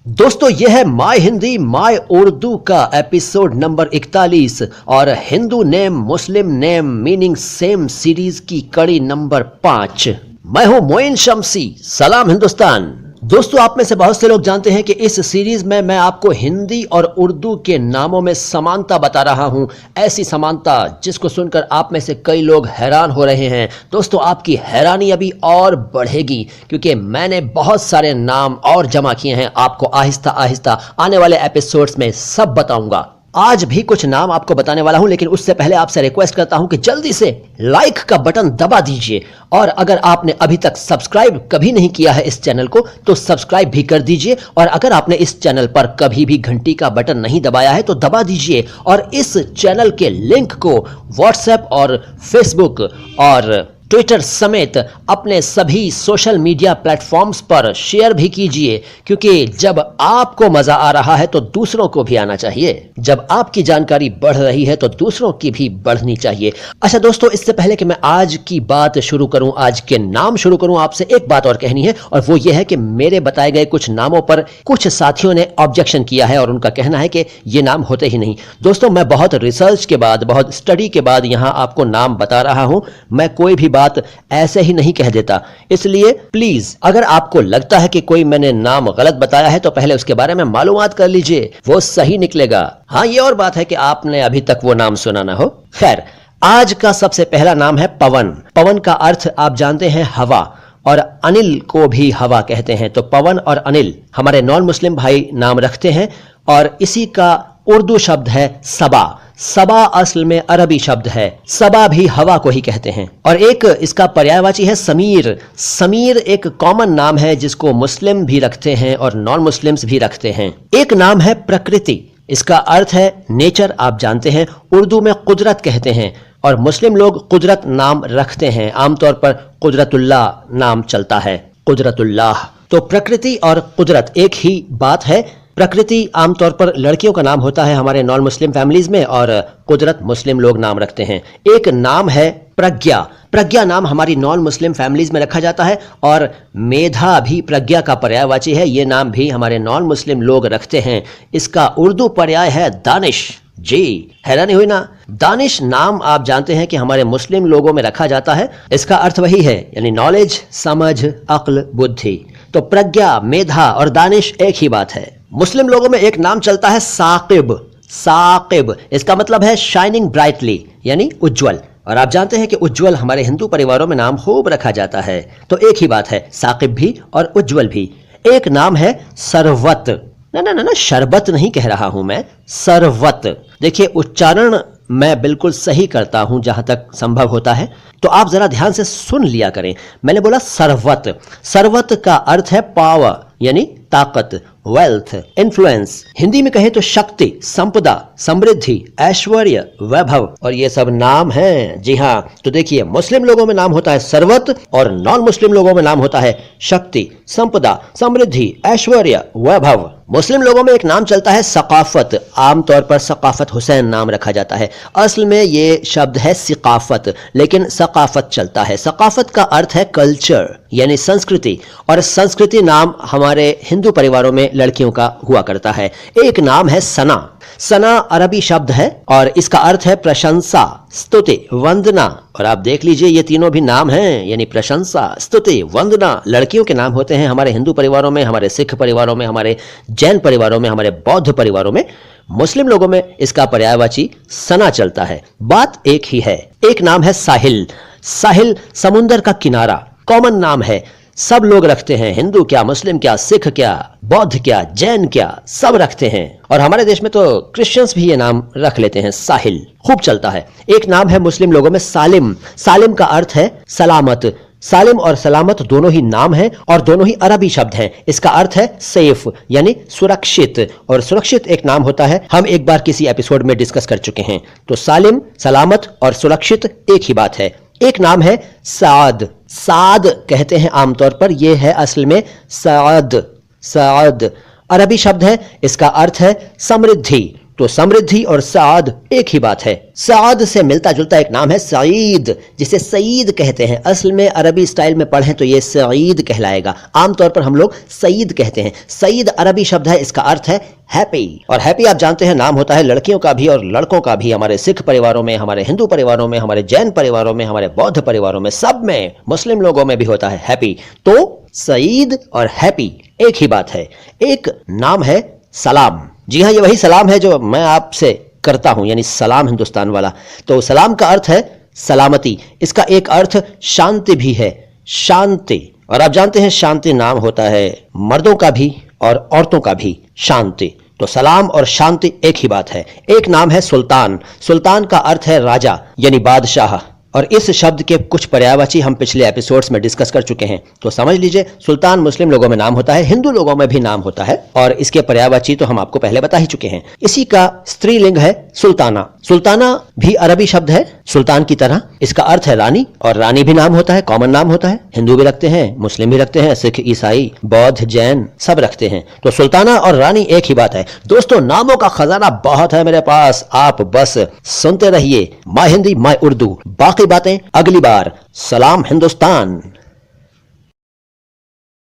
दोस्तों ये है माय हिंदी माय उर्दू का एपिसोड नंबर 41 और हिंदू नेम मुस्लिम नेम मीनिंग सेम सीरीज की कड़ी नंबर 5। मैं हूं मोइन शम्सी। सलाम हिंदुस्तान। दोस्तों आप में से बहुत से लोग जानते हैं कि इस सीरीज में मैं आपको हिंदी और उर्दू के नामों में समानता बता रहा हूं, ऐसी समानता जिसको सुनकर आप में से कई लोग हैरान हो रहे हैं। दोस्तों आपकी हैरानी अभी और बढ़ेगी क्योंकि मैंने बहुत सारे नाम और जमा किए हैं। आपको आहिस्ता आहिस्ता आने वाले एपिसोड्स में सब बताऊंगा। आज भी कुछ नाम आपको बताने वाला हूं, लेकिन उससे पहले आपसे रिक्वेस्ट करता हूं कि जल्दी से लाइक का बटन दबा दीजिए और अगर आपने अभी तक सब्सक्राइब कभी नहीं किया है इस चैनल को तो सब्सक्राइब भी कर दीजिए और अगर आपने इस चैनल पर कभी भी घंटी का बटन नहीं दबाया है तो दबा दीजिए और इस चैनल के लिंक को व्हाट्सएप और फेसबुक और ट्विटर समेत अपने सभी सोशल मीडिया प्लेटफॉर्म्स पर शेयर भी कीजिए क्योंकि जब आपको मजा आ रहा है तो दूसरों को भी आना चाहिए। जब आपकी जानकारी बढ़ रही है तो दूसरों की भी बढ़नी चाहिए। अच्छा दोस्तों, इससे पहले कि मैं आज की बात शुरू करूं, आज के नाम शुरू करूं, आपसे एक बात और कहनी है और वो ये है कि मेरे बताए गए कुछ नामों पर कुछ साथियों ने ऑब्जेक्शन किया है और उनका कहना है कि ये नाम होते ही नहीं। दोस्तों मैं बहुत रिसर्च के बाद, बहुत स्टडी के बाद यहां आपको नाम बता रहा हूं। मैं कोई भी बात ऐसे ही नहीं कह देता, इसलिए प्लीज अगर आपको लगता है कि कोई मैंने नाम गलत बताया है तो पहले उसके बारे में मालूमात कर लीजिए, वो सही निकलेगा। हाँ ये और बात है कि आपने अभी तक वो नाम सुना ना हो। खैर, आज का सबसे पहला नाम है पवन। पवन का अर्थ आप जानते हैं हवा, और अनिल को भी हवा कहते हैं। तो पवन और अनिल हमारे नॉन मुस्लिम भाई नाम रखते हैं और इसी का उर्दू शब्द है सबा। सबा असल में अरबी शब्द है, सबा भी हवा को ही कहते हैं। और एक इसका पर्यायवाची है समीर। समीर एक कॉमन नाम है जिसको मुस्लिम भी रखते हैं और नॉन मुस्लिम्स भी रखते हैं। एक नाम है प्रकृति, इसका अर्थ है नेचर, आप जानते हैं उर्दू में कुदरत कहते हैं और मुस्लिम लोग कुदरत नाम रखते हैं। आमतौर पर कुदरतुल्लाह नाम चलता है, कुदरतुल्लाह। तो प्रकृति और कुदरत एक ही बात है। प्रकृति आमतौर पर लड़कियों का नाम होता है हमारे नॉन मुस्लिम फैमिलीज में और कुदरत मुस्लिम लोग नाम रखते हैं। एक नाम है प्रज्ञा। प्रज्ञा नाम हमारी नॉन मुस्लिम फैमिलीज में रखा जाता है और मेधा भी प्रज्ञा का पर्यायवाची है। ये नाम भी हमारे नॉन मुस्लिम लोग रखते हैं। इसका उर्दू पर्याय है दानिश। जी हैरानी हुई ना? दानिश नाम आप जानते हैं कि हमारे मुस्लिम लोगों में रखा जाता है। इसका अर्थ वही है, यानी नॉलेज, समझ, अक्ल, बुद्धि। तो प्रज्ञा, मेधा और दानिश एक ही बात है। मुस्लिम लोगों में एक नाम चलता है साकिब। साकिब इसका मतलब है शाइनिंग ब्राइटली, यानी उज्जवल। और आप जानते हैं कि उज्जवल हमारे हिंदू परिवारों में नाम खूब रखा जाता है। तो एक ही बात है, साकिब भी और उज्जवल भी। एक नाम है सरवत। ना शरबत नहीं कह रहा हूं मैं, सरवत। देखिए उच्चारण मैं बिल्कुल सही करता हूं जहां तक संभव होता है, तो आप जरा ध्यान से सुन लिया करें। मैंने बोला सरवत। सरवत का अर्थ है पावर, यानी ताकत, वेल्थ, इन्फ्लुएंस। हिंदी में कहें तो शक्ति, संपदा, समृद्धि, ऐश्वर्य, वैभव, और ये सब नाम हैं। जी हाँ, तो देखिए मुस्लिम लोगों में नाम होता है सरवत और नॉन मुस्लिम लोगों में नाम होता है शक्ति, संपदा, समृद्धि, ऐश्वर्य, वैभव। मुस्लिम लोगों में एक नाम चलता है सकाफत। आमतौर पर सकाफत हुसैन नाम रखा जाता है। असल में ये शब्द है सिकाफत, लेकिन सकाफत चलता है। सकाफत का अर्थ है कल्चर, यानी संस्कृति, और संस्कृति नाम हमारे हिंदू परिवारों में लड़कियों का हुआ करता है। एक नाम है सना। सना अरबी शब्द है और इसका अर्थ है प्रशंसा, स्तुति, वंदना। और आप देख लीजिए ये तीनों भी नाम हैं, यानी प्रशंसा, स्तुति, वंदना लड़कियों के नाम होते हैं हमारे हिंदू परिवारों में, हमारे सिख परिवारों में, हमारे जैन परिवारों में, हमारे बौद्ध परिवारों में। मुस्लिम लोगों में इसका पर्यायवाची सना चलता है। बात एक ही है। एक नाम है साहिल। साहिल समुंदर का किनारा, कॉमन नाम है, सब लोग रखते हैं। हिंदू क्या, मुस्लिम क्या, सिख क्या, बौद्ध क्या, जैन क्या, सब रखते हैं। और हमारे देश में तो क्रिश्चियंस भी ये नाम रख लेते हैं। साहिल खूब चलता है। एक नाम है मुस्लिम लोगों में सालिम। सालिम का अर्थ है सलामत। सालिम और सलामत दोनों ही नाम हैं और दोनों ही अरबी शब्द हैं। इसका अर्थ है सेफ, यानी सुरक्षित, और सुरक्षित एक नाम होता है, हम एक बार किसी एपिसोड में डिस्कस कर चुके हैं। तो सालिम, सलामत और सुरक्षित एक ही बात है। एक नाम है साद। साद कहते हैं आमतौर पर, यह है असल में साद। साद अरबी शब्द है, इसका अर्थ है समृद्धि, तो समृद्धि और साद एक ही बात है। साद से मिलता जुलता एक नाम है सईद, जिसे सईद कहते हैं। असल में अरबी स्टाइल में पढ़ें तो ये सईद कहलाएगा। आमतौर पर हम लोग सईद कहते हैं। सईद अरबी शब्द है, इसका अर्थ है हैप्पी। और हैप्पी आप जानते हैं नाम होता है लड़कियों का भी और लड़कों का भी। हमारे सिख परिवारों में, हमारे हिंदू परिवारों में, हमारे जैन परिवारों में, हमारे बौद्ध परिवारों में, सब में, मुस्लिम लोगों में भी होता है हैप्पी। तो सईद और हैप्पी एक ही बात है। एक नाम है सलाम। जी हाँ, ये वही सलाम है जो मैं आपसे करता हूं, यानी सलाम हिंदुस्तान वाला। तो सलाम का अर्थ है सलामती। इसका एक अर्थ शांति भी है, शांति। और आप जानते हैं शांति नाम होता है मर्दों का भी और औरतों का भी, शांति। तो सलाम और शांति एक ही बात है। एक नाम है सुल्तान। सुल्तान का अर्थ है राजा, यानी बादशाह। और इस शब्द के कुछ पर्यायवाची हम पिछले एपिसोड्स में डिस्कस कर चुके हैं। तो समझ लीजिए, सुल्तान मुस्लिम लोगों में नाम होता है, हिंदू लोगों में भी नाम होता है, और इसके पर्यायवाची तो हम आपको पहले बता ही चुके हैं। इसी का स्त्रीलिंग है सुल्ताना। सुल्ताना भी अरबी शब्द है, सुल्तान की तरह। इसका अर्थ है रानी, और रानी भी नाम होता है, कॉमन नाम होता है। हिंदू भी रखते हैं, मुस्लिम भी रखते हैं, सिख, ईसाई, बौद्ध, जैन सब रखते हैं। तो सुल्ताना और रानी एक ही बात है। दोस्तों, नामों का खजाना बहुत है मेरे पास, आप बस सुनते रहिए माय हिंदी माय उर्दू। बाकी बातें अगली बार। सलाम हिंदुस्तान।